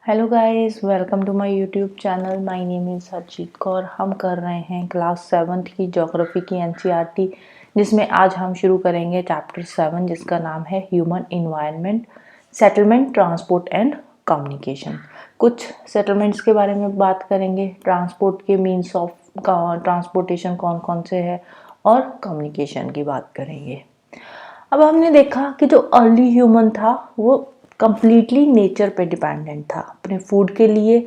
Hello guys, welcome to my YouTube channel. My name is Harjeet Kaur. हम कर रहे हैं क्लास 7th की ज्योग्राफी की एनसीईआरटी, जिसमें आज हम शुरू करेंगे चैप्टर 7 जिसका नाम है human environment, settlement, transport and communication. कुछ सेटलमेंट्स के बारे में बात करेंगे, ट्रांसपोर्ट के मीन्स ऑफ ट्रांसपोर्टेशन कौन कौन से है, और कम्युनिकेशन की बात करेंगे। अब हमने देखा कि जो अर्ली ह्यूमन था वो कंप्लीटली नेचर पे डिपेंडेंट था, अपने फूड के लिए,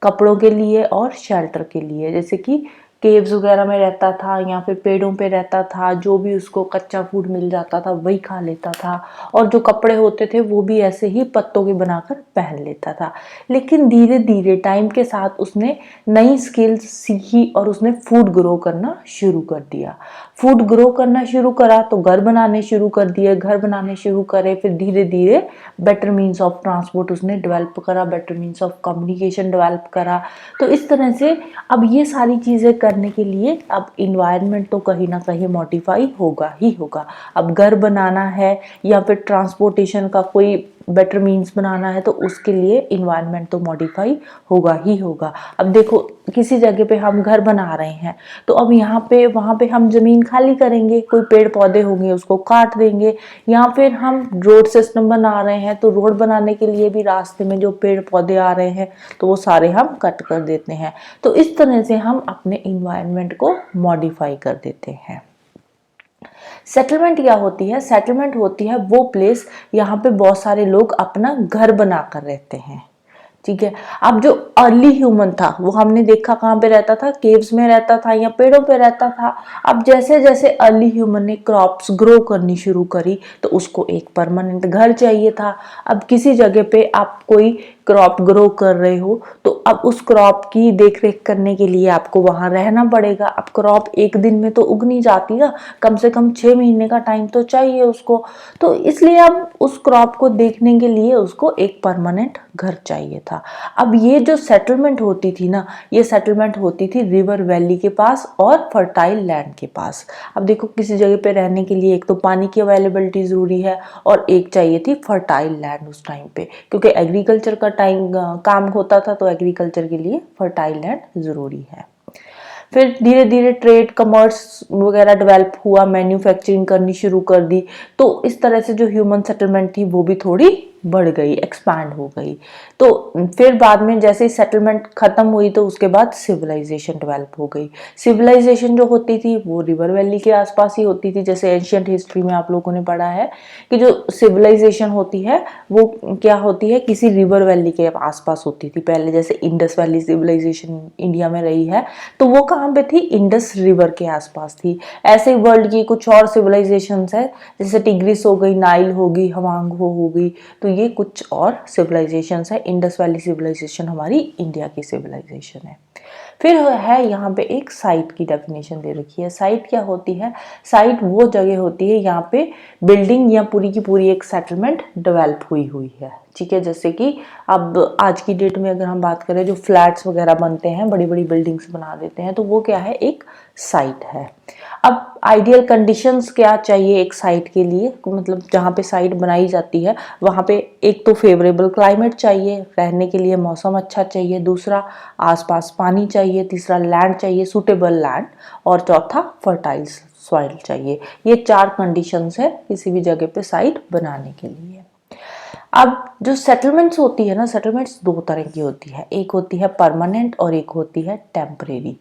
कपड़ों के लिए और शेल्टर के लिए। जैसे कि केव्स वगैरह में रहता था या फिर पेड़ों पे रहता था, जो भी उसको कच्चा फूड मिल जाता था वही खा लेता था, और जो कपड़े होते थे वो भी ऐसे ही पत्तों के बनाकर पहन लेता था। लेकिन धीरे धीरे टाइम के साथ उसने नई स्किल्स सीखी और उसने फूड ग्रो करना शुरू कर दिया। फूड ग्रो करना शुरू करा तो घर बनाने शुरू कर दिए, घर बनाने शुरू करे, फिर धीरे धीरे बेटर मीन्स ऑफ ट्रांसपोर्ट उसने डेवलप करा, better means of communication develop करा। तो इस तरह से अब ये सारी चीज़ें करने के लिए अब इन्वायरमेंट तो कहीं ना कहीं मॉडिफाई होगा ही होगा। अब घर बनाना है या फिर ट्रांसपोर्टेशन का कोई बेटर मीन्स बनाना है तो उसके लिए इन्वायरमेंट तो मॉडिफाई होगा ही होगा। अब देखो, किसी जगह पे हम घर बना रहे हैं तो अब यहाँ पे वहाँ पे हम ज़मीन खाली करेंगे, कोई पेड़ पौधे होंगे उसको काट देंगे, या फिर हम रोड सिस्टम बना रहे हैं तो रोड बनाने के लिए भी रास्ते में जो पेड़ पौधे आ रहे हैं तो वो सारे हम कट कर देते हैं। तो इस तरह से हम अपने इन्वायरमेंट को मॉडिफाई कर देते हैं। सेटलमेंट क्या होती है? सेटलमेंट होती है वो प्लेस यहाँ पे बहुत सारे लोग अपना घर बनाकर रहते हैं। ठीक है। अब जो अर्ली ह्यूमन था वो हमने देखा कहाँ पे रहता था, केव्स में रहता था या पेड़ों पे रहता था। अब जैसे जैसे अर्ली ह्यूमन ने क्रॉप्स ग्रो करनी शुरू करी तो उसको एक परमानेंट घर चाहिए था। अब किसी जगह पे आप कोई क्रॉप ग्रो कर रहे हो तो अब उस क्रॉप की देख रेख करने के लिए आपको वहां रहना पड़ेगा। अब क्रॉप एक दिन में तो उग नहीं जाती ना, कम से कम 6 महीने का टाइम तो चाहिए उसको। तो इसलिए अब उस क्रॉप को देखने के लिए उसको एक परमानेंट घर चाहिए था। अब ये जो सेटलमेंट होती थी ना, ये सेटलमेंट होती थी रिवर वैली के पास और फर्टाइल लैंड के पास। अब देखो, किसी जगह पे रहने के लिए एक तो पानी की अवेलेबिलिटी जरूरी है और एक चाहिए थी फर्टाइल लैंड उस टाइम पे, क्योंकि एग्रीकल्चर का टाइम काम होता था तो एग्रीकल्चर के लिए फर्टाइल लैंड जरूरी है। फिर धीरे धीरे ट्रेड कमर्स वगैरह डेवलप हुआ, मैन्युफैक्चरिंग करनी शुरू कर दी। तो इस तरह से जो ह्यूमन सेटलमेंट थी वो भी थोड़ी बढ़ गई, एक्सपैंड हो गई। तो फिर बाद में जैसे ही सेटलमेंट खत्म हुई तो उसके बाद सिविलाइजेशन डेवलप हो गई। सिविलाइजेशन जो होती थी वो रिवर वैली के आसपास ही होती थी। जैसे एंशियंट हिस्ट्री में आप लोगों ने पढ़ा है कि जो सिविलाइजेशन होती है वो क्या होती है, किसी रिवर वैली के आसपास होती थी पहले। जैसे इंडस वैली सिविलाइजेशन इंडिया में रही है तो वो कहाँ पे थी, इंडस रिवर के आसपास थी। ऐसे ही वर्ल्ड की कुछ और सिविलाइजेशंस है, जैसे टिग्रिस हो गई, नाइल होगी, हवांगहो हो गई। तो ये कुछ और सिविलाइजेशंस है। इंडस वैली सिविलाइजेशन हमारी इंडिया की सिविलाइजेशन है। फिर है यहाँ पे एक साइट की डेफिनेशन दे रखी है। साइट क्या होती है? साइट वो जगह होती है यहाँ पे बिल्डिंग या पूरी की पूरी एक सेटलमेंट डेवलप हुई है। ठीक है। जैसे कि अब आज की डेट में अगर हम बात करें, जो फ्लैट्स वगैरह बनते हैं, बड़ी बड़ी बिल्डिंग्स बना देते हैं, तो वो क्या है, एक साइट है। अब आइडियल कंडीशंस क्या चाहिए एक साइट के लिए, मतलब जहाँ पे साइट बनाई जाती है वहाँ पे एक तो फेवरेबल क्लाइमेट चाहिए, रहने के लिए मौसम अच्छा चाहिए, दूसरा आसपास पानी चाहिए, तीसरा लैंड चाहिए, सूटेबल लैंड, और चौथा फर्टाइल सॉइल चाहिए। ये 4 कंडीशंस है किसी भी जगह पे साइट बनाने के लिए। अब जो सेटलमेंट्स होती है ना, सेटलमेंट्स 2 तरह की होती है, एक होती है परमानेंट और एक होती है टेम्परेरी।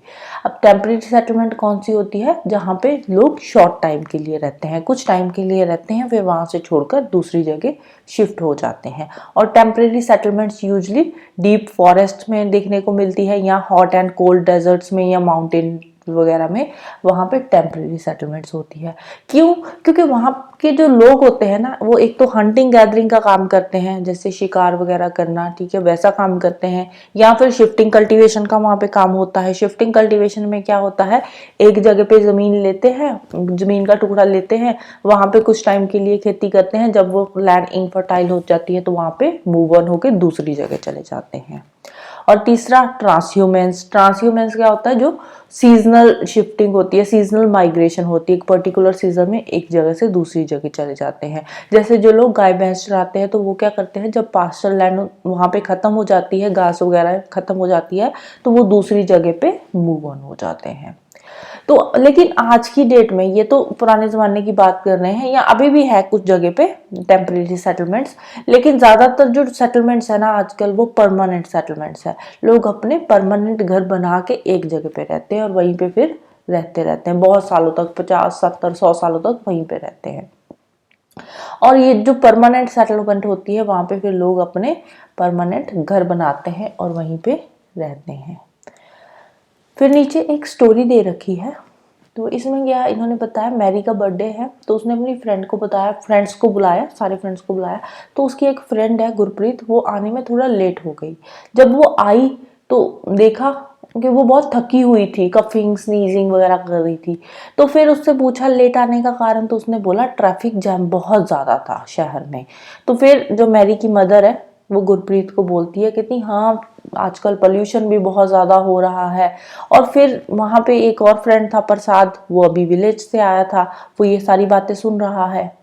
अब टेम्परेरी सेटलमेंट कौन सी होती है? जहाँ पे लोग शॉर्ट टाइम के लिए रहते हैं, कुछ टाइम के लिए रहते हैं, फिर वहाँ से छोड़कर दूसरी जगह शिफ्ट हो जाते हैं। और temporary settlements usually deep forest में देखने को मिलती है, या हॉट एंड कोल्ड डेजर्ट्स में, या माउंटेन वगैरह में, वहाँ पे टेम्परेरी सेटलमेंट्स होती है। क्यों? क्योंकि वहाँ के जो लोग होते हैं ना, वो एक तो हंटिंग गैदरिंग का काम करते हैं, जैसे शिकार वगैरह करना, ठीक है, वैसा काम करते हैं, या फिर शिफ्टिंग कल्टीवेशन का वहाँ पे काम होता है। शिफ्टिंग कल्टीवेशन में क्या होता है, एक जगह पे जमीन लेते हैं, जमीन का टुकड़ा लेते हैं, वहाँ पे कुछ टाइम के लिए खेती करते हैं, जब वो लैंड इनफर्टाइल हो जाती है तो वहाँ पे मूव ऑन होकर दूसरी जगह चले जाते हैं। और तीसरा ट्रांसह्यूमेंस। ट्रांसह्यूमेंस क्या होता है? जो सीजनल शिफ्टिंग होती है, सीजनल माइग्रेशन होती है, एक पर्टिकुलर सीजन में एक जगह से दूसरी जगह चले जाते हैं। जैसे जो लोग गाय भैंस चराते हैं तो वो क्या करते हैं, जब पास्चर लैंड वहाँ पे ख़त्म हो जाती है, घास वगैरह ख़त्म हो जाती है, तो वो दूसरी जगह पे मूव ऑन हो जाते हैं। तो लेकिन आज की डेट में, ये तो पुराने ज़माने की बात कर रहे हैं, या अभी भी है कुछ जगह पे टेम्परेरी सेटलमेंट्स, लेकिन ज़्यादातर जो सेटलमेंट्स है ना आजकल, वो परमानेंट सेटलमेंट्स है। लोग अपने परमानेंट घर बना के एक जगह पे रहते हैं और वहीं पे फिर रहते रहते हैं बहुत सालों तक, 50 70 100 सालों तक वहीं पे रहते हैं। और ये जो परमानेंट सेटलमेंट होती है, वहाँ पे फिर लोग अपने परमानेंट घर बनाते हैं और वहीं पे रहते हैं। फिर नीचे एक स्टोरी दे रखी है, तो इसमें क्या इन्होंने बताया, मैरी का बर्थडे है तो उसने अपनी फ्रेंड को बताया, फ्रेंड्स को बुलाया, सारे फ्रेंड्स को बुलाया। तो उसकी एक फ्रेंड है गुरप्रीत, वो आने में थोड़ा लेट हो गई। जब वो आई तो देखा कि वो बहुत थकी हुई थी, कफिंग स्नीजिंग वगैरह कर रही थी। तो फिर उससे पूछा लेट आने का कारण, तो उसने बोला ट्रैफिक जैम बहुत ज़्यादा था शहर में। तो फिर जो मैरी की मदर है वो गुरप्रीत को बोलती है, कहती हाँ आजकल पोल्यूशन भी बहुत ज़्यादा हो रहा है। और फिर वहाँ पे एक और फ्रेंड था प्रसाद, वो अभी विलेज से आया था, वो ये सारी बातें सुन रहा है।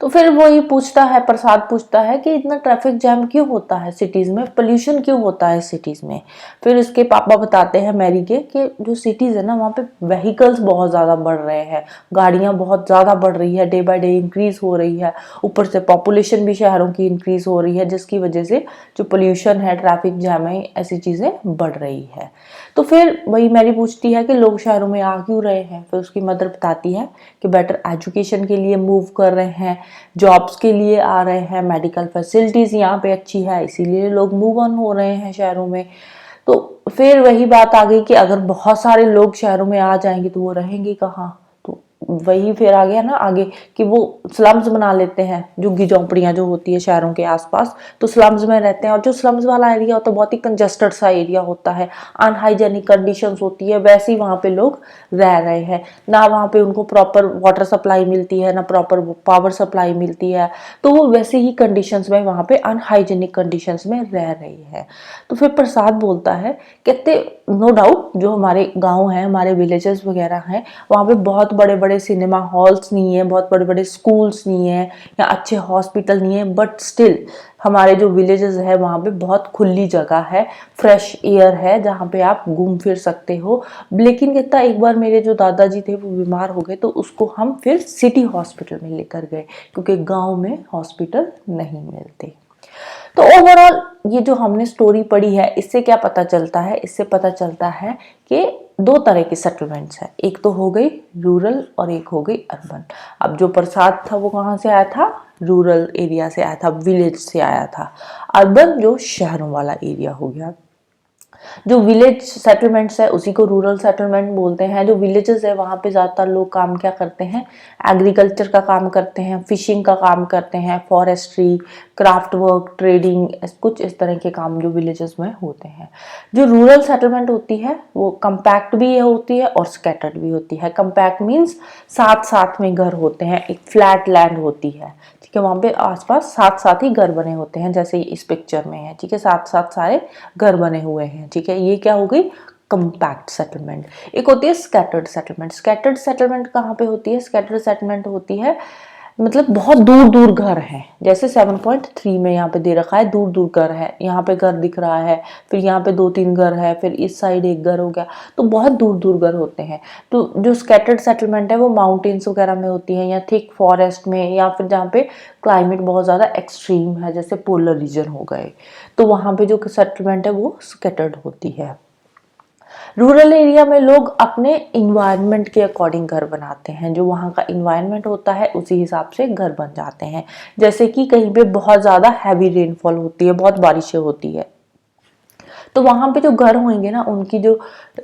तो फिर वो ये पूछता है, प्रसाद पूछता है कि इतना ट्रैफिक जैम क्यों होता है सिटीज़ में, पोल्यूशन क्यों होता है सिटीज़ में। फिर उसके पापा बताते हैं मैरी के कि जो सिटीज़ है ना, वहाँ पे व्हीकल्स बहुत ज़्यादा बढ़ रहे हैं, गाड़ियाँ बहुत ज़्यादा बढ़ रही है, डे बाय डे इंक्रीज़ हो रही है। ऊपर से पॉपुलेशन भी शहरों की इंक्रीज़ हो रही है, जिसकी वजह से जो पोल्यूशन है, ट्रैफिक जैम है, ऐसी चीज़ें बढ़ रही है। तो फिर वही मैरी पूछती है कि लोग शहरों में आ क्यों रहे हैं। फिर उसकी मदर बताती है कि बेटर एजुकेशन के लिए मूव कर रहे हैं, जॉब्स के लिए आ रहे हैं, मेडिकल फैसिलिटीज़ यहाँ पे अच्छी है, इसीलिए लोग मूव ऑन हो रहे हैं शहरों में। तो फिर वही बात आ गई कि अगर बहुत सारे लोग शहरों में आ जाएंगे तो वो रहेंगे कहाँ। तो वही फिर आ गया ना आगे कि वो स्लम्स बना लेते हैं, झुग्गी झोंपड़ियाँ जो होती है शहरों के आसपास, तो स्लम्स में रहते हैं। और जो स्लम्स वाला एरिया होता है बहुत ही कंजस्टेड सा एरिया होता है, अनहाइजेनिक कंडीशंस होती है, वैसे ही वहाँ पे लोग रह रहे हैं। ना वहाँ पे उनको प्रॉपर वाटर सप्लाई मिलती है, ना प्रॉपर पावर सप्लाई मिलती है, तो वो वैसे ही कंडीशंस में वहाँ पे अनहाइजेनिक कंडीशंस में रह रही है। तो फिर प्रसाद बोलता है, कहते नो डाउट जो हमारे गाँव हैं, हमारे विलेजेस वगैरह हैं, वहाँ पे बहुत बड़े बड़े सिनेमा हॉल्स नहीं है, बहुत बड़े बड़े स्कूल्स नहीं है, या अच्छे हॉस्पिटल नहीं है, बट स्टिल हमारे जो विलेजेस है वहाँ पे बहुत खुली जगह है, फ्रेश एयर है, जहाँ पे आप घूम फिर सकते हो। लेकिन कहता एक बार मेरे जो दादाजी थे वो बीमार हो गए, तो उसको हम फिर सिटी हॉस्पिटल में लेकर गए, क्योंकि गांव में हॉस्पिटल नहीं मिलते। तो ओवरऑल ये जो हमने स्टोरी पढ़ी है, इससे क्या पता चलता है, इससे पता चलता है कि दो तरह की सेटलमेंट्स है, एक तो हो गई रूरल और एक हो गई अर्बन। अब जो प्रसाद था वो कहाँ से आया था, रूरल एरिया से आया था, विलेज से आया था। अर्बन जो शहरों वाला एरिया हो गया। जो विलेज सेटलमेंट्स है उसी को रूरल सेटलमेंट बोलते हैं। जो विलेजेस है वहाँ पे ज़्यादातर लोग काम क्या करते हैं, एग्रीकल्चर का काम करते हैं, फिशिंग का काम करते हैं, फॉरेस्ट्री, क्राफ्ट वर्क, ट्रेडिंग, कुछ इस तरह के काम जो विलेजेस में होते हैं। जो रूरल सेटलमेंट होती है वो कम्पैक्ट भी होती है और स्कैटर्ड भी होती है। कम्पैक्ट मीन्स साथ साथ में घर होते हैं, एक फ्लैट लैंड होती है, ठीक है, वहाँ पे आसपास साथ साथ ही घर बने होते हैं, जैसे इस पिक्चर में है, ठीक है, साथ साथ सारे घर बने हुए हैं, ठीक है। ये क्या हो गई, कंपैक्ट सेटलमेंट। एक होती है स्कैटर्ड सेटलमेंट। स्कैटर्ड सेटलमेंट कहाँ पे होती है, स्कैटर्ड सेटलमेंट होती है मतलब बहुत दूर दूर घर है, जैसे 7.3 में यहाँ पे दे रखा है, दूर दूर घर है, यहाँ पे घर दिख रहा है, फिर यहाँ पे 2-3 घर है, फिर इस साइड एक घर हो गया, तो बहुत दूर दूर घर होते हैं। तो जो स्कैटर्ड सेटलमेंट है वो माउंटेन्स वगैरह में होती है, या थिक फॉरेस्ट में, या फिर जहाँ पे क्लाइमेट बहुत ज़्यादा एक्सट्रीम है, जैसे पोलर रीजन हो गए, तो वहाँ पे जो सेटलमेंट है वो स्कैटर्ड होती है। रूरल एरिया में लोग अपने इन्वायरमेंट के अकॉर्डिंग घर बनाते हैं, जो वहाँ का इन्वायरमेंट होता है उसी हिसाब से घर बन जाते हैं। जैसे कि कहीं पे बहुत ज़्यादा हैवी रेनफॉल होती है, बहुत बारिशें होती है, तो वहाँ पे जो घर होंगे ना, उनकी जो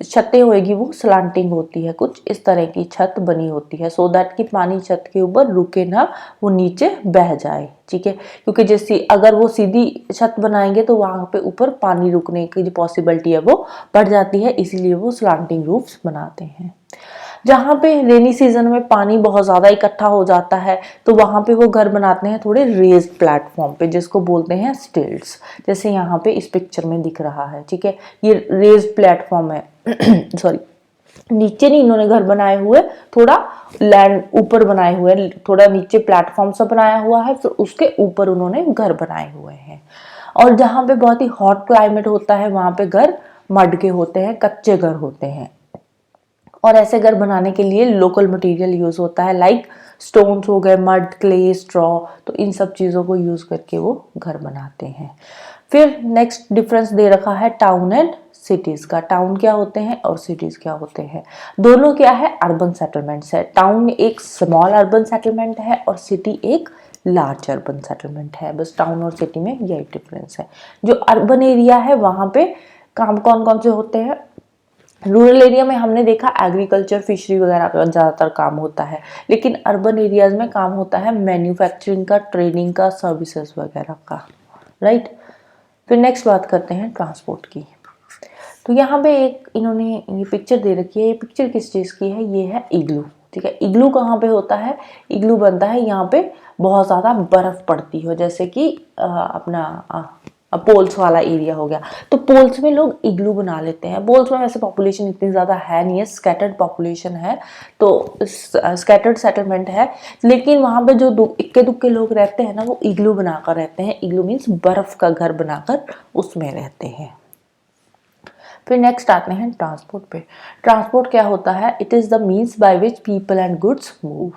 छतें होएगी वो स्लांटिंग होती है, कुछ इस तरह की छत बनी होती है, सो दैट कि पानी छत के ऊपर रुके ना, वो नीचे बह जाए, ठीक है। क्योंकि जैसे अगर वो सीधी छत बनाएंगे तो वहाँ पे ऊपर पानी रुकने की जो पॉसिबिलिटी है वो बढ़ जाती है, इसीलिए वो स्लांटिंग रूफ्स बनाते हैं। जहाँ पे रेनी सीजन में पानी बहुत ज़्यादा इकट्ठा हो जाता है, तो वहाँ पे वो घर बनाते हैं थोड़े रेज्ड प्लेटफॉर्म पे, जिसको बोलते हैं स्टिल्ट्स, जैसे यहाँ पे इस पिक्चर में दिख रहा है, ठीक है, ये रेज्ड प्लेटफॉर्म है सॉरी, नीचे नहीं इन्होंने घर बनाए हुए, थोड़ा लैंड ऊपर बनाए हुए, थोड़ा नीचे प्लेटफॉर्म सा बनाया हुआ है, फिर उसके ऊपर उन्होंने घर बनाए हुए हैं। और जहाँ पे बहुत ही हॉट क्लाइमेट होता है वहां पे घर मड के होते हैं, कच्चे घर होते हैं। और ऐसे घर बनाने के लिए लोकल मटेरियल यूज होता है, लाइक स्टोन्स हो गए, मड, क्ले, स्ट्रॉ, तो इन सब चीजों को यूज करके वो घर बनाते हैं। फिर नेक्स्ट डिफरेंस दे रखा है टाउन एंड सिटीज का। टाउन क्या होते हैं और सिटीज क्या होते हैं। दोनों क्या है, अर्बन सेटलमेंट्स है। टाउन एक स्मॉल अर्बन सेटलमेंट है और सिटी एक लार्ज अर्बन सेटलमेंट है। बस टाउन और सिटी में यही डिफरेंस है। जो अर्बन एरिया है वहां पे काम कौन कौन से होते हैं। रूरल एरिया में हमने देखा एग्रीकल्चर, फिशरी वगैरह का ज़्यादातर काम होता है, लेकिन अर्बन एरियाज में काम होता है मैन्युफैक्चरिंग का, ट्रेडिंग का, सर्विसेज वगैरह का, राइट। फिर नेक्स्ट बात करते हैं ट्रांसपोर्ट की। तो यहाँ पे एक इन्होंने ये पिक्चर दे रखी है। ये पिक्चर किस चीज़ की है, ये है इग्लू, ठीक है। इग्लू कहाँ पे होता है, इग्लू बनता है यहाँ पे बहुत ज़्यादा बर्फ़ पड़ती हो, जैसे कि अपना पोल्स वाला एरिया हो गया, तो पोल्स में लोग इग्लू बना लेते हैं। पोल्स में वैसे पॉपुलेशन इतनी ज़्यादा है नहीं है, स्कैटर्ड पॉपुलेशन है, तो स्कैटर्ड सेटलमेंट है, लेकिन वहाँ पे जो इक्के दुक्के लोग रहते हैं ना, वो इग्लू बनाकर रहते हैं। इग्लू मीन्स बर्फ़ का घर बनाकर उसमें रहते हैं। फिर नेक्स्ट आते हैं ट्रांसपोर्ट पे। ट्रांसपोर्ट क्या होता है, it is the means by which people and goods move.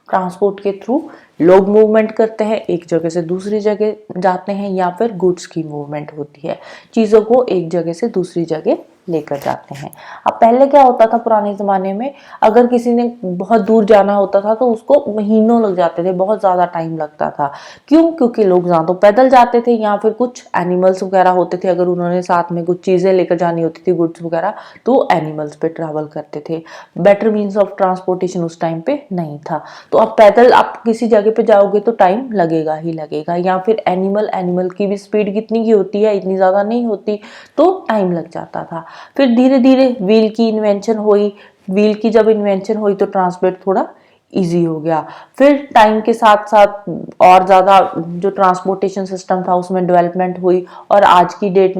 Transport के थ्रू लोग मूवमेंट करते हैं, एक जगह से दूसरी जगह जाते हैं, या फिर गुड्स की मूवमेंट होती है, चीज़ों को एक जगह से दूसरी जगह लेकर जाते हैं। अब पहले क्या होता था पुराने ज़माने में, अगर किसी ने बहुत दूर जाना होता था तो उसको महीनों लग जाते थे, बहुत ज़्यादा टाइम लगता था। क्यों, क्योंकि लोग या तो पैदल जाते थे या फिर कुछ एनिमल्स वगैरह होते थे, अगर उन्होंने साथ में कुछ चीज़ें लेकर जानी होती थी, गुड्स वगैरह, तो एनिमल्स पे ट्रैवल करते थे। बेटर मीन्स ऑफ ट्रांसपोर्टेशन उस टाइम पे नहीं था, तो अब पैदल आप किसी जगह पे जाओगे तो टाइम लगेगा ही लगेगा, या फिर एनिमल की भी स्पीड कितनी की होती है, इतनी ज़्यादा नहीं होती, तो टाइम लग जाता था। फिर धीरे धीरे व्हील की इन्वेंशन हुई। व्हील की जब इन्वेंशन हुई तो ट्रांसपोर्ट थोड़ा इजी हो गया। फिर टाइम के साथ साथ और ज़्यादा जो ट्रांसपोर्टेशन सिस्टम था उसमें डेवलपमेंट हुई, और आज की डेट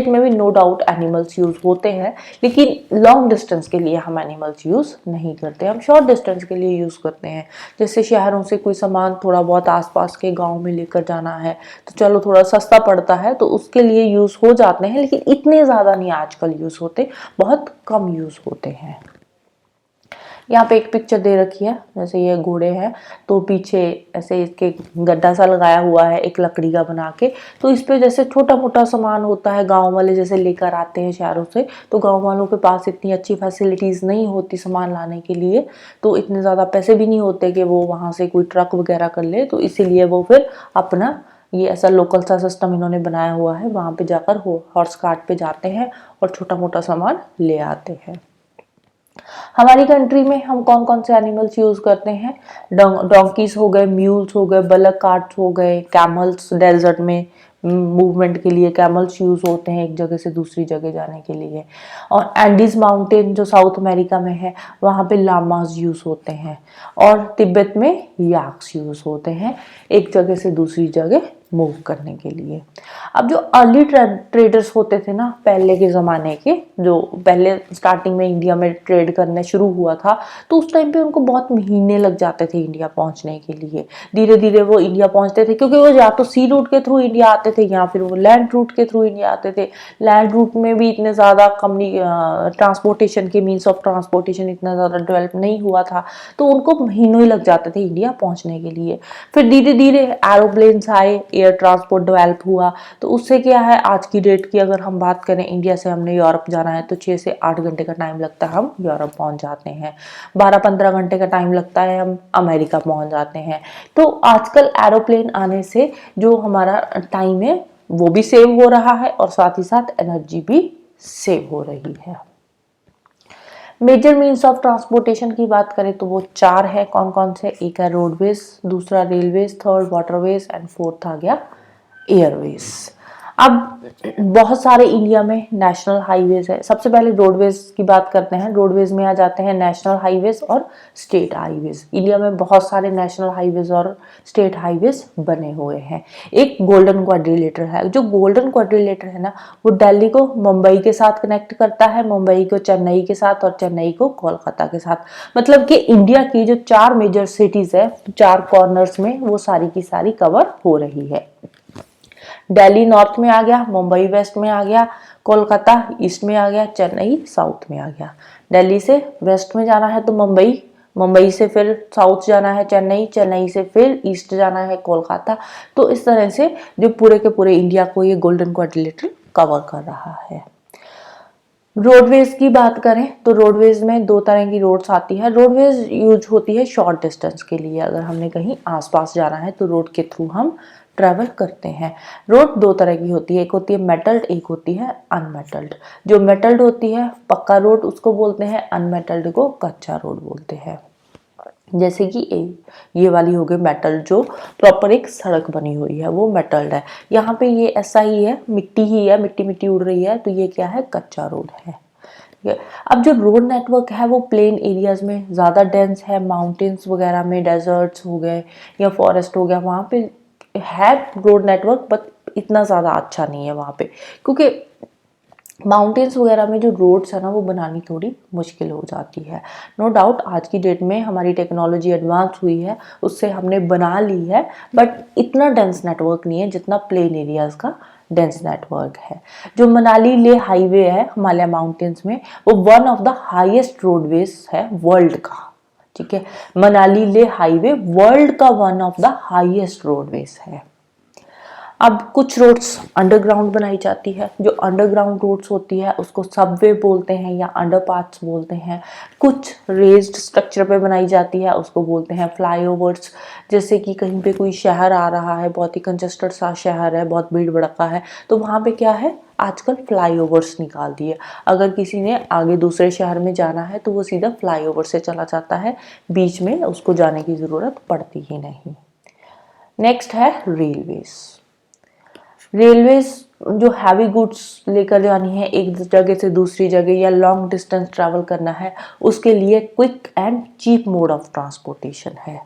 में भी नो डाउट एनिमल्स यूज होते हैं, लेकिन लॉन्ग डिस्टेंस के लिए हम एनिमल्स यूज नहीं करते, हम शॉर्ट डिस्टेंस के लिए यूज करते हैं। जैसे शहरों से कोई सामान थोड़ा बहुत आसपास के गांव में लेकर जाना है, तो चलो थोड़ा सस्ता पड़ता है तो उसके लिए यूज हो जाते हैं, लेकिन इतने ज्यादा नहीं आजकल यूज होते, बहुत कम यूज होते हैं। यहाँ पे एक पिक्चर दे रखी है, जैसे ये घोड़े हैं, तो पीछे ऐसे इसके गड्ढा सा लगाया हुआ है एक लकड़ी का बना के, तो इस पे जैसे छोटा मोटा सामान होता है, गांव वाले जैसे लेकर आते हैं शहरों से, तो गांव वालों के पास इतनी अच्छी फैसिलिटीज़ नहीं होती सामान लाने के लिए, तो इतने ज़्यादा पैसे भी नहीं होते कि वो वहाँ से कोई ट्रक वगैरह कर ले, तो इसीलिए वो फिर अपना ये ऐसा लोकल सा सिस्टम इन्होंने बनाया हुआ है, वहाँ पे जाकर हॉर्स कार्ट पे जाते हैं और छोटा मोटा सामान ले आते हैं। हमारी कंट्री में हम कौन कौन से एनिमल्स यूज करते हैं, डोंकीज हो गए, म्यूल्स हो गए, बलक कार्ट्स हो गए, कैमल्स, डेजर्ट में मूवमेंट के लिए कैमल्स यूज होते हैं एक जगह से दूसरी जगह जाने के लिए। और एंडीज माउंटेन जो साउथ अमेरिका में है वहाँ पे लामास यूज होते हैं, और तिब्बत में याक्स यूज होते हैं एक जगह से दूसरी जगह मूव करने के लिए। अब जो अर्ली ट्रेडर्स होते थे ना पहले के ज़माने के, जो पहले स्टार्टिंग में इंडिया में ट्रेड करने शुरू हुआ था, तो उस टाइम पे उनको बहुत महीने लग जाते थे इंडिया पहुंचने के लिए। धीरे धीरे वो इंडिया पहुंचते थे, क्योंकि वो या तो सी रूट के थ्रू इंडिया आते थे या फिर वो लैंड रूट के थ्रू इंडिया आते थे। लैंड रूट में भी इतने ज़्यादा ट्रांसपोर्टेशन के मीन्स ऑफ ट्रांसपोर्टेशन इतना ज़्यादा डेवलप नहीं हुआ था, तो उनको महीनों ही लग जाते थे इंडिया पहुंचने के लिए। फिर धीरे धीरे एरोप्लेन्स आए, एयर ट्रांसपोर्ट डेवलप हुआ, तो उससे क्या है, आज की डेट की अगर हम बात करें, इंडिया से हमने यूरोप जाना है तो 6 से 8 घंटे का टाइम लगता है, हम यूरोप पहुंच जाते हैं। 12-15 घंटे का टाइम लगता है, हम अमेरिका पहुंच जाते हैं। तो आजकल एरोप्लेन आने से जो हमारा टाइम है वो भी सेव हो रहा है, और साथ ही साथ एनर्जी भी सेव हो रही है। मेजर मीन्स ऑफ ट्रांसपोर्टेशन की बात करें तो वो 4 है, कौन कौन से, एक है रोडवेज, दूसरा railways, third waterways and fourth आ गया एयरवेज। अब बहुत सारे इंडिया में नेशनल हाईवेज है। सबसे पहले रोडवेज की बात करते हैं। रोडवेज में आ जाते हैं नेशनल हाईवेज और स्टेट हाईवेज। इंडिया में बहुत सारे नेशनल हाईवेज और स्टेट हाईवेज बने हुए हैं। एक गोल्डन क्वाड्रिलेटर है। जो गोल्डन क्वाड्रिलेटर है ना, वो दिल्ली को मुंबई के साथ कनेक्ट करता है, मुंबई को चेन्नई के साथ और चेन्नई को कोलकाता के साथ। मतलब कि इंडिया की जो 4 मेजर सिटीज है, 4 कॉर्नर्स में वो सारी की सारी कवर हो रही है। दिल्ली नॉर्थ में आ गया, मुंबई वेस्ट में आ गया, कोलकाता ईस्ट में आ गया, चेन्नई साउथ में आ गया। दिल्ली से वेस्ट में जाना है तो मुंबई, मुंबई से फिर साउथ जाना है चेन्नई, चेन्नई से फिर ईस्ट जाना है कोलकाता। तो इस तरह से जो पूरे के पूरे इंडिया को ये गोल्डन क्वाड्रिलेटरल कवर कर रहा है। रोडवेज की बात करें तो रोडवेज में 2 तरह की रोड्स आती है। रोडवेज यूज होती है शॉर्ट डिस्टेंस के लिए। अगर हमने कहीं आसपास जाना है तो रोड के थ्रू हम ट्रैवल करते हैं। रोड 2 तरह की होती है, एक होती है मेटल्ड, एक होती है अनमेटल्ड। जो मेटल्ड होती है पक्का रोड उसको बोलते हैं, अनमेटल्ड को कच्चा रोड बोलते हैं। जैसे कि ये वाली हो गई मेटल, जो प्रॉपर एक सड़क बनी हुई है वो मेटल्ड है। यहाँ पे ये ऐसा ही है, मिट्टी ही है, मिट्टी मिट्टी उड़ रही है, तो ये क्या है, कच्चा रोड है। अब जो रोड नेटवर्क है वो प्लेन एरियाज में ज़्यादा डेंस है। माउंटेन्स वगैरह में, डेजर्ट्स हो गए या फॉरेस्ट हो गया, वहाँ पे है रोड नेटवर्क, बट इतना ज़्यादा अच्छा नहीं है वहाँ पे, क्योंकि माउंटेन्स वगैरह में जो रोड्स है ना वो बनानी थोड़ी मुश्किल हो जाती है। नो डाउट आज की डेट में हमारी टेक्नोलॉजी एडवांस हुई है, उससे हमने बना ली है, बट इतना डेंस नेटवर्क नहीं है जितना प्लेन एरियाज का डेंस नेटवर्क है। जो मनाली ले हाईवे है हिमालय माउंटेन्स में, वो one of the highest roadways है वर्ल्ड का। ठीक है, मनाली ले हाईवे वर्ल्ड का one of the highest roadways है। अब कुछ रोड्स अंडरग्राउंड बनाई जाती है। जो अंडरग्राउंड रोड्स होती है उसको सबवे बोलते हैं या अंडरपाथ्स बोलते हैं। कुछ रेज्ड स्ट्रक्चर पे बनाई जाती है, उसको बोलते हैं फ्लाईओवर्स। जैसे कि कहीं पे कोई शहर आ रहा है, बहुत ही कंजस्टेड सा शहर है, बहुत भीड़ भड़का है, तो वहाँ पे क्या है, आजकल फ्लाईओवर्स निकाल दिए। अगर किसी ने आगे दूसरे शहर में जाना है तो वो सीधा फ्लाईओवर से चला जाता है, बीच में उसको जाने की ज़रूरत पड़ती ही नहीं। नेक्स्ट है रेलवेज। रेलवेज जो हैवी गुड्स लेकर जानी है एक जगह से दूसरी जगह या लॉन्ग डिस्टेंस ट्रैवल करना है, उसके लिए quick and cheap mode of transportation है।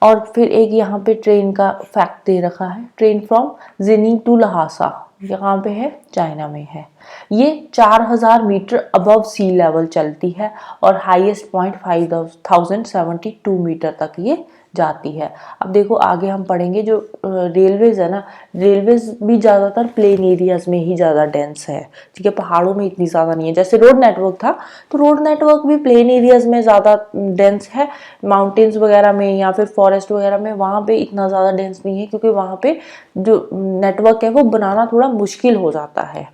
और फिर एक यहाँ पे ट्रेन का फैक्ट दे रखा है। Train from Xining to Lhasa, यहाँ पे है, चाइना में है। ये 4000 मीटर अबव सी लेवल चलती है और हाईएस्ट पॉइंट 5072 मीटर तक ये जाती है। अब देखो आगे हम पढ़ेंगे, जो रेलवेज है ना, रेलवेज भी ज़्यादातर प्लेन एरियाज में ही ज़्यादा डेंस है। ठीक है, पहाड़ों में इतनी ज़्यादा नहीं है। जैसे रोड नेटवर्क था, तो रोड नेटवर्क भी प्लेन एरियाज में ज़्यादा डेंस है। माउंटेन्स वगैरह में या फिर फॉरेस्ट वगैरह में वहाँ पे इतना ज़्यादा डेंस नहीं है, क्योंकि वहाँ पे जो नेटवर्क है वो बनाना थोड़ा मुश्किल हो जाता है।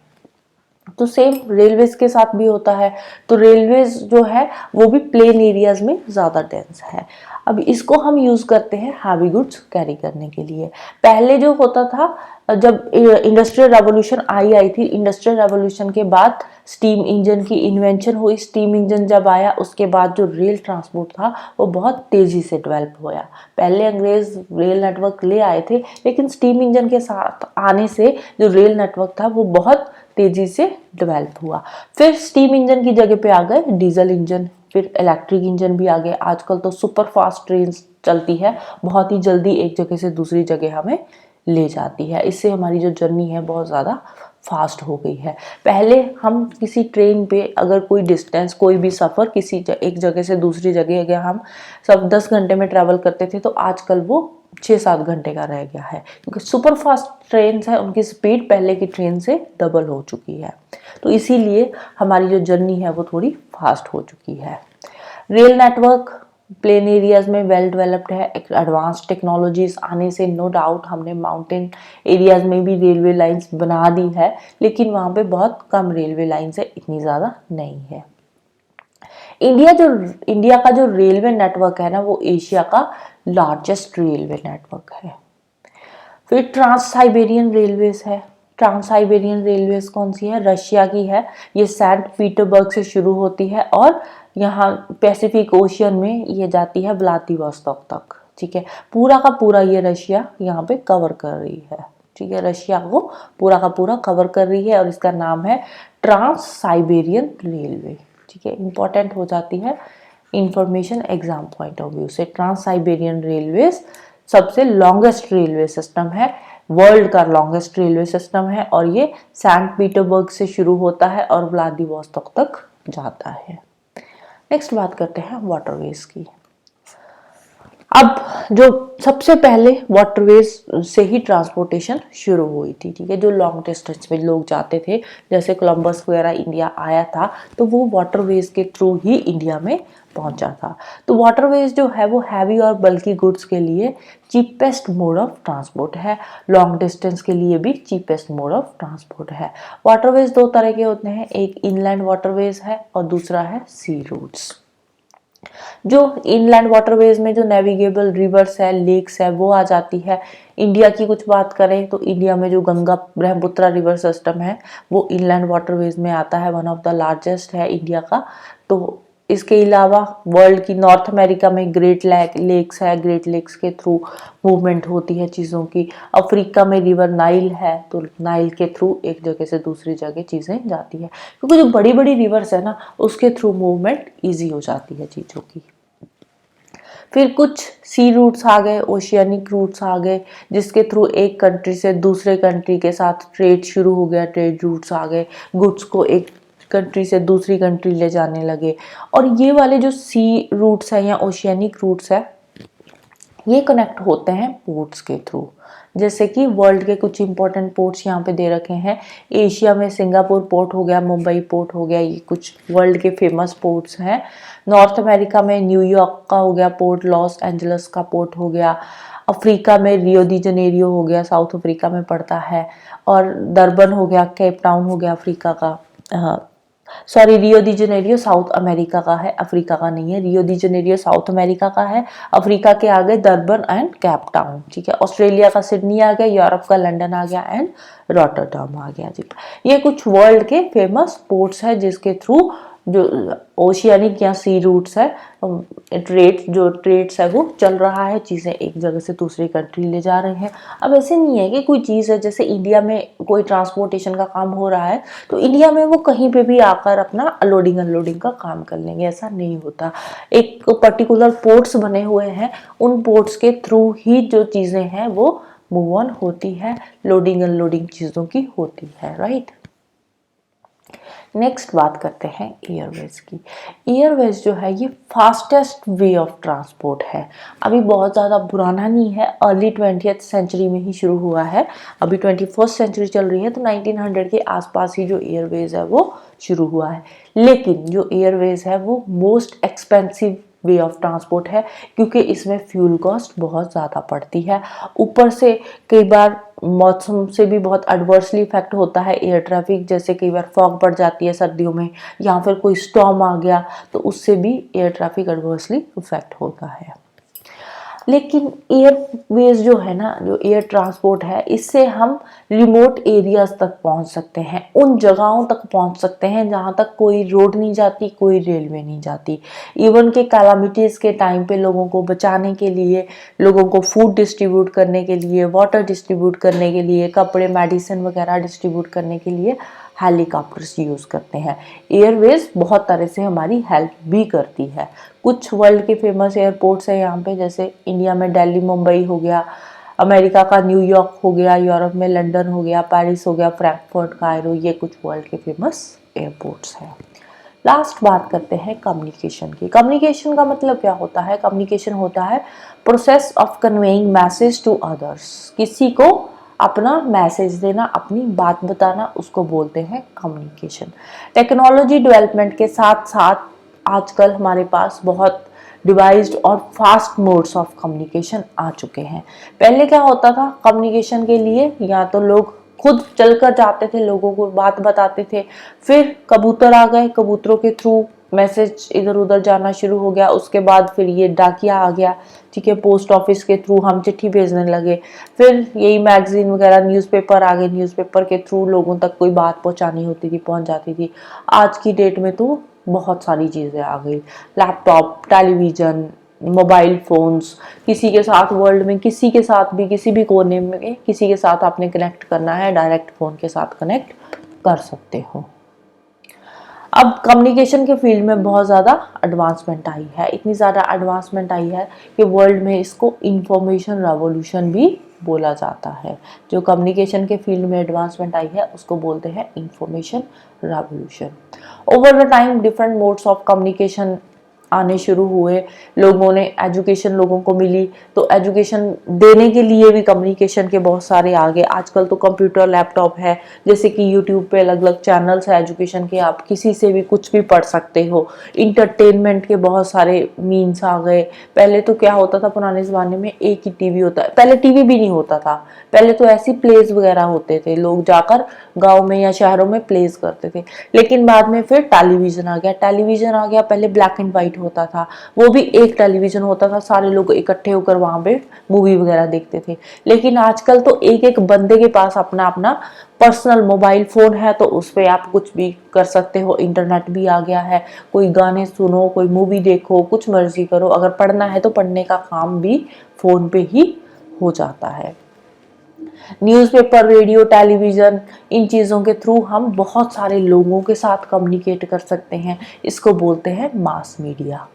तो सेम रेलवेज के साथ भी होता है। तो रेलवेज जो है वो भी प्लेन एरियाज में ज़्यादा डेंस है। अब इसको हम यूज़ करते हैं हैवी गुड्स कैरी करने के लिए। पहले जो होता था, जब इंडस्ट्रियल रेवोल्यूशन आई थी, इंडस्ट्रियल रेवोल्यूशन के बाद स्टीम इंजन की इन्वेंशन हुई। स्टीम इंजन जब आया उसके बाद जो रेल ट्रांसपोर्ट था वो बहुत तेज़ी से डेवलप हुआ। पहले अंग्रेज रेल नेटवर्क ले आए थे, लेकिन स्टीम इंजन के साथ आने से जो रेल नेटवर्क था वो बहुत तेज़ी से डेवलप हुआ। फिर स्टीम इंजन की जगह पे आ गए डीजल इंजन, फिर इलेक्ट्रिक इंजन भी आ गए। आजकल तो सुपर फास्ट ट्रेन चलती है, बहुत ही जल्दी एक जगह से दूसरी जगह हमें ले जाती है। इससे हमारी जो जर्नी है बहुत ज़्यादा फास्ट हो गई है। पहले हम किसी ट्रेन पे अगर कोई डिस्टेंस, कोई भी सफ़र किसी एक जगह से दूसरी जगह अगर हम सब 10 घंटे में ट्रैवल करते थे, तो आजकल वो 6-7 घंटे का रह गया है, क्योंकि सुपर फास्ट ट्रेन है, उनकी स्पीड पहले की ट्रेन से डबल हो चुकी है। तो इसीलिए हमारी जो जर्नी है वो थोड़ी फास्ट हो चुकी है। रेल नेटवर्क प्लेन एरियाज में वेल डेवलप्ड है। एडवांस टेक्नोलॉजीज आने से नो डाउट हमने माउंटेन एरियाज में भी रेलवे लाइंस बना दी है, लेकिन वहाँ पे बहुत कम रेलवे लाइंस है, इतनी ज़्यादा नहीं है। इंडिया का जो रेलवे नेटवर्क है ना, वो एशिया का लार्जेस्ट रेलवे नेटवर्क है। फिर ट्रांस साइबेरियन रेलवेज है। ट्रांस साइबेरियन रेलवेज कौन सी है? रशिया की है। ये सेंट पीटरबर्ग से शुरू होती है और यहाँ पैसिफिक ओशियन में ये जाती है व्लादिवोस्तोक तक। ठीक है, पूरा का पूरा ये रशिया यहाँ पे कवर कर रही है। ठीक है, रशिया को पूरा का पूरा कवर कर रही है और इसका नाम है ट्रांस साइबेरियन रेलवे। ठीक है, इंपॉर्टेंट हो जाती है information exam point of view से। ट्रांस साइबेरियन रेलवे सबसे लॉन्गेस्ट रेलवे सिस्टम है, वर्ल्ड का लॉन्गेस्ट रेलवे सिस्टम है और ये सैंट पीटरबर्ग से शुरू होता है और व्लादिवोस्तोक तक जाता है। नेक्स्ट बात करते हैं वाटरवेज की। अब जो सबसे पहले वाटरवेज से ही ट्रांसपोर्टेशन शुरू हुई थी, ठीक है, जो लॉन्ग डिस्टेंस में लोग जाते थे, जैसे कोलंबस वगैरह इंडिया आया था तो वो वाटरवेज के थ्रू ही इंडिया में पहुंचा था। तो वाटरवेज जो है वो हैवी और बल्कि गुड्स के लिए चीपेस्ट मोड ऑफ ट्रांसपोर्ट है, लॉन्ग डिस्टेंस के लिए भी चीपेस्ट मोड ऑफ ट्रांसपोर्ट है। वाटरवेज दो तरह के होते हैं, एक इनलैंड वाटरवेज है और दूसरा है सी रूट्स। जो इनलैंड वाटरवेज में जो नेविगेबल रिवर्स है, लेक्स है, वो आ जाती है। इंडिया की कुछ बात करें तो इंडिया में जो गंगा ब्रह्मपुत्रा रिवर सिस्टम है वो इनलैंड वाटरवेज में आता है, वन ऑफ द लार्जेस्ट है इंडिया का। तो इसके अलावा वर्ल्ड की नॉर्थ अमेरिका में ग्रेट लेक्स है, ग्रेट लेक्स के थ्रू मूवमेंट होती है चीज़ों की। अफ्रीका में रिवर नाइल है तो नाइल के थ्रू एक जगह से दूसरी जगह चीज़ें जाती है, क्योंकि जो बड़ी बड़ी रिवर्स है ना उसके थ्रू मूवमेंट ईजी हो जाती है चीज़ों की। फिर कुछ सी रूट्स आ गए, ओशियानिक रूट्स आ गए, जिसके थ्रू एक कंट्री से दूसरे कंट्री के साथ ट्रेड शुरू हो गया, ट्रेड रूट्स आ गए, गुड्स को एक कंट्री से दूसरी कंट्री ले जाने लगे। और ये वाले जो सी रूट्स हैं या ओशियानिक रूट्स है ये कनेक्ट होते हैं पोर्ट्स के थ्रू। जैसे कि वर्ल्ड के कुछ इंपॉर्टेंट पोर्ट्स यहाँ पे दे रखे हैं। एशिया में सिंगापुर पोर्ट हो गया, मुंबई पोर्ट हो गया, ये कुछ वर्ल्ड के फेमस पोर्ट्स हैं। नॉर्थ अमेरिका में न्यूयॉर्क का हो गया पोर्ट, लॉस एंजल्स का पोर्ट हो गया। अफ्रीका में रियो डी जनेरियो हो गया, साउथ अफ्रीका में पड़ता है। और डरबन हो गया, केप टाउन हो गया अफ्रीका का, sorry Rio de Janeiro south America का है, अफ्रीका का नहीं है। Rio de Janeiro south America का है, अफ्रीका के आगे डरबन एंड केप टाउन। ठीक है, ऑस्ट्रेलिया का सिडनी आ गया, यूरोप का लंदन आ गया एंड रॉटरडम आ गया जी। ये कुछ वर्ल्ड के फेमस पोर्ट्स है जिसके थ्रू जो ओशियानिक या सी रूट्स है, ट्रेड्स है वो चल रहा है, चीज़ें एक जगह से दूसरी कंट्री ले जा रहे हैं। अब ऐसे नहीं है कि कोई चीज़ है जैसे इंडिया में कोई ट्रांसपोर्टेशन का काम हो रहा है तो इंडिया में वो कहीं पे भी आकर अपना लोडिंग अनलोडिंग का काम कर लेंगे, ऐसा नहीं होता। एक पर्टिकुलर पोर्ट्स बने हुए हैं, उन पोर्ट्स के थ्रू ही जो चीज़ें हैं वो मूव ऑन होती है, लोडिंग अनलोडिंग चीज़ों की होती है, राइट। नेक्स्ट बात करते हैं एयरवेज की। एयरवेज जो है ये फास्टेस्ट वे ऑफ ट्रांसपोर्ट है, अभी बहुत ज़्यादा पुराना नहीं है, अर्ली 20th सेंचुरी में ही शुरू हुआ है, अभी 21st सेंचुरी चल रही है तो 1900 के आसपास ही जो एयरवेज है वो शुरू हुआ है। लेकिन जो एयरवेज है वो most expensive way of transport है, क्योंकि इसमें फ्यूल कॉस्ट बहुत ज़्यादा पड़ती है। ऊपर से कई बार मौसम से भी बहुत एडवर्सली इफेक्ट होता है एयर ट्रैफिक, जैसे कई बार फॉग पड़ जाती है सर्दियों में या फिर कोई स्टॉर्म आ गया तो उससे भी एयर ट्रैफिक एडवर्सली इफेक्ट होता है। लेकिन एयरवेज जो है ना, जो एयर ट्रांसपोर्ट है, इससे हम रिमोट एरियाज तक पहुंच सकते हैं, उन जगहों तक पहुंच सकते हैं जहां तक कोई रोड नहीं जाती, कोई रेलवे नहीं जाती। इवन के कैलामिटीज के टाइम पे लोगों को बचाने के लिए, लोगों को फूड डिस्ट्रीब्यूट करने के लिए, वाटर डिस्ट्रीब्यूट करने के लिए, कपड़े मेडिसिन वगैरह डिस्ट्रीब्यूट करने के लिए हेलीकॉप्टर्स यूज़ करते हैं। एयरवेज बहुत तरह से हमारी हेल्प भी करती है। कुछ वर्ल्ड के फेमस एयरपोर्ट्स है यहाँ पे, जैसे इंडिया में दिल्ली मुंबई हो गया, अमेरिका का न्यूयॉर्क हो गया, यूरोप में लंदन हो गया, पेरिस हो गया, फ्रैंकफर्ट, कायरो, ये कुछ वर्ल्ड के फेमस एयरपोर्ट्स हैं। लास्ट बात करते हैं कम्युनिकेशन की। कम्युनिकेशन का मतलब क्या होता है? कम्युनिकेशन होता है process of conveying message to others, किसी को अपना मैसेज देना, अपनी बात बताना, उसको बोलते हैं कम्युनिकेशन। टेक्नोलॉजी डेवलपमेंट के साथ साथ आजकल हमारे पास बहुत डिवाइस्ड और फास्ट मोड्स ऑफ कम्युनिकेशन आ चुके हैं। पहले क्या होता था, कम्युनिकेशन के लिए या तो लोग खुद चलकर जाते थे, लोगों को बात बताते थे, फिर कबूतर आ गए, कबूतरों के थ्रू मैसेज इधर उधर जाना शुरू हो गया, उसके बाद फिर ये डाकिया आ गया, ठीक है, पोस्ट ऑफिस के थ्रू हम चिट्ठी भेजने लगे, फिर यही मैगजीन वगैरह न्यूज़पेपर आ गए, न्यूज़पेपर के थ्रू लोगों तक कोई बात पहुंचानी होती थी, पहुंच जाती थी। आज की डेट में तो बहुत सारी चीज़ें आ गई, लैपटॉप, टेलीविज़न, मोबाइल फ़ोन्स, किसी के साथ वर्ल्ड में किसी के साथ भी किसी भी कोने में किसी के साथ आपने कनेक्ट करना है, डायरेक्ट फ़ोन के साथ कनेक्ट कर सकते हो। अब कम्युनिकेशन के फील्ड में बहुत ज़्यादा एडवांसमेंट आई है, इतनी ज़्यादा एडवांसमेंट आई है कि वर्ल्ड में इसको इंफॉर्मेशन रेवोल्यूशन भी बोला जाता है। जो कम्युनिकेशन के फील्ड में एडवांसमेंट आई है उसको बोलते हैं information revolution. Over the time different modes of communication आने शुरू हुए, लोगों ने एजुकेशन लोगों को मिली तो एजुकेशन देने के लिए भी कम्युनिकेशन के बहुत सारे आगे, आजकल तो कंप्यूटर लैपटॉप है, जैसे कि यूट्यूब पे अलग अलग चैनल्स है एजुकेशन के, आप किसी से भी कुछ भी पढ़ सकते हो। इंटरटेनमेंट के बहुत सारे मीन्स आ गए। पहले तो क्या होता था पुराने ज़माने में, एक ही टीवी होता है, पहले टीवी भी नहीं होता था, पहले तो ऐसी प्लेस वगैरह होते थे, लोग जाकर गाँव में या शहरों में प्लेस करते थे। लेकिन बाद में फिर टेलीविज़न आ गया, टेलीविज़न आ गया, पहले ब्लैक एंड वाइट होता था, वो भी एक टेलीविज़न होता था, सारे लोग इकट्ठे होकर वहाँ पे मूवी वगैरह देखते थे। लेकिन आजकल तो एक एक बंदे के पास अपना अपना पर्सनल मोबाइल फ़ोन है, तो उस पर आप कुछ भी कर सकते हो, इंटरनेट भी आ गया है, कोई गाने सुनो, कोई मूवी देखो, कुछ मर्जी करो, अगर पढ़ना है तो पढ़ने का काम भी फ़ोन पे ही हो जाता है। न्यूज़पेपर, रेडियो, टेलीविज़न, इन चीज़ों के थ्रू हम बहुत सारे लोगों के साथ कम्युनिकेट कर सकते हैं, इसको बोलते हैं मास मीडिया।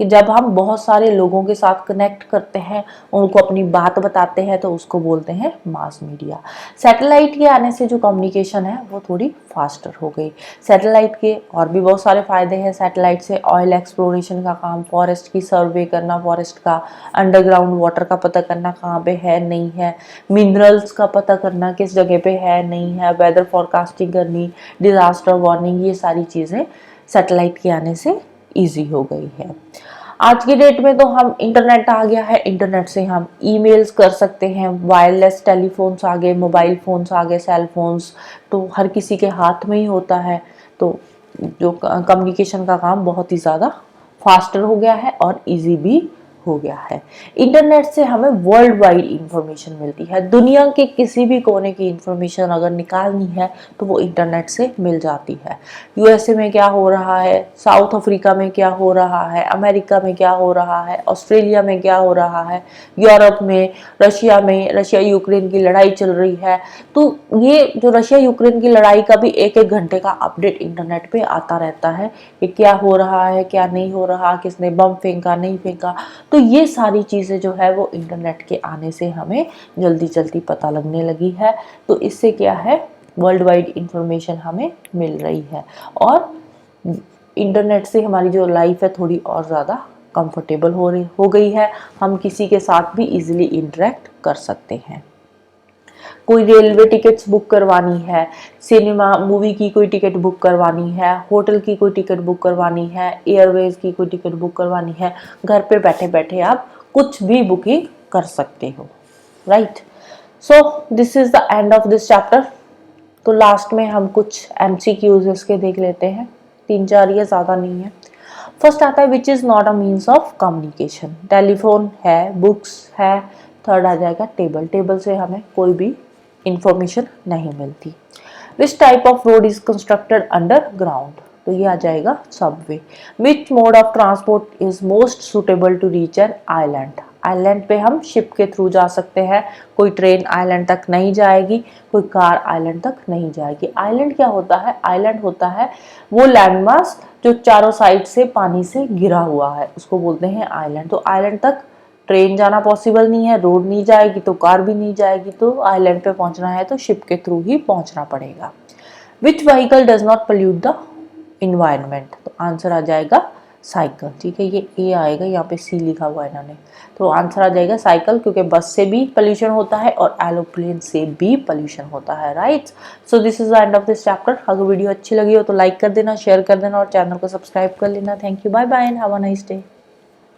कि जब हम बहुत सारे लोगों के साथ कनेक्ट करते हैं, उनको अपनी बात बताते हैं, तो उसको बोलते हैं मास मीडिया। सैटेलाइट के आने से जो कम्युनिकेशन है वो थोड़ी फास्टर हो गई। सैटेलाइट के और भी बहुत सारे फ़ायदे हैं। सैटेलाइट से ऑयल एक्सप्लोरेशन का काम, फॉरेस्ट की सर्वे करना, फॉरेस्ट का अंडरग्राउंड वाटर का पता करना कहाँ पे है नहीं है, मिनरल्स का पता करना किस जगह पे है नहीं है, वेदर फोरकास्टिंग करनी, डिज़ास्टर वार्निंग, ये सारी चीज़ें सैटेलाइट के आने से ईजी हो गई है। आज की डेट में तो हम इंटरनेट आ गया है, इंटरनेट से हम ईमेल्स कर सकते हैं, वायरलेस टेलीफोन्स आ गए, मोबाइल फोन्स आ गए, सेल फोन्स तो हर किसी के हाथ में ही होता है। तो जो कम्युनिकेशन का काम बहुत ही ज़्यादा फास्टर हो गया है और इजी भी हो गया है। इंटरनेट से हमें वर्ल्ड वाइड इंफॉर्मेशन मिलती है, दुनिया के किसी भी कोने की इंफॉर्मेशन अगर निकालनी है तो वो इंटरनेट से मिल जाती है। यूएसए में क्या हो रहा है, साउथ अफ्रीका में क्या हो रहा है, अमेरिका में क्या हो रहा है, ऑस्ट्रेलिया में क्या हो रहा है, यूरोप में, रशिया यूक्रेन की लड़ाई चल रही है, तो ये जो रशिया यूक्रेन की लड़ाई का भी एक एक घंटे का अपडेट इंटरनेट पे आता रहता है कि क्या हो रहा है, क्या नहीं हो रहा, किसने बम फेंका नहीं फेंका। तो ये सारी चीज़ें जो है वो इंटरनेट के आने से हमें जल्दी जल्दी पता लगने लगी है। तो इससे क्या है, वर्ल्ड वाइड इंफॉर्मेशन हमें मिल रही है और इंटरनेट से हमारी जो लाइफ है थोड़ी और ज़्यादा कंफर्टेबल हो गई है। हम किसी के साथ भी इजीली इंटरेक्ट कर सकते हैं। कोई रेलवे टिकट्स बुक करवानी है, सिनेमा मूवी की कोई टिकट बुक करवानी है, होटल की कोई टिकट बुक करवानी है, एयरवेज की कोई टिकट बुक करवानी है, घर पे बैठे बैठे आप कुछ भी बुकिंग कर सकते हो, right. So this is the end of this chapter. तो लास्ट में हम कुछ MCQs इसके देख लेते हैं, 3-4 ये ज़्यादा नहीं है। फर्स्ट आता है which is not a means of communication, telephone है, बुक्स है। थर्ड आ जाएगा टेबल, टेबल से हमें कोई भी इंफॉर्मेशन नहीं मिलती। Which type of road is constructed underground, तो ये आ जाएगा subway. Which mode of transport is most suitable to reach an island, island पे हम शिप के थ्रू जा सकते हैं, कोई ट्रेन आइलैंड तक नहीं जाएगी, कोई कार आइलैंड तक नहीं जाएगी। आइलैंड क्या होता है, आइलैंड होता है वो लैंडमास जो चारों साइड से पानी से घिरा हुआ है, उसको बोलते हैं आइलैंड। तो आइलैंड तक ट्रेन जाना पॉसिबल नहीं है, रोड नहीं जाएगी तो कार भी नहीं जाएगी, तो आइलैंड पे पहुंचना है तो शिप के थ्रू ही पहुंचना पड़ेगा। Which vehicle does not pollute the environment, तो आंसर आ जाएगा साइकिल, ठीक है। ये ए आएगा, यहाँ पे सी लिखा हुआ है इन्होंने, तो आंसर आ जाएगा साइकिल, क्योंकि बस से भी पोल्यूशन होता है और एरोप्लेन से भी पोल्यूशन होता है, right. So this is the end of this chapter. अगर वीडियो अच्छी लगी हो तो लाइक कर देना, शेयर कर देना और चैनल को सब्सक्राइब कर लेना। Thank you, bye bye and have a nice day.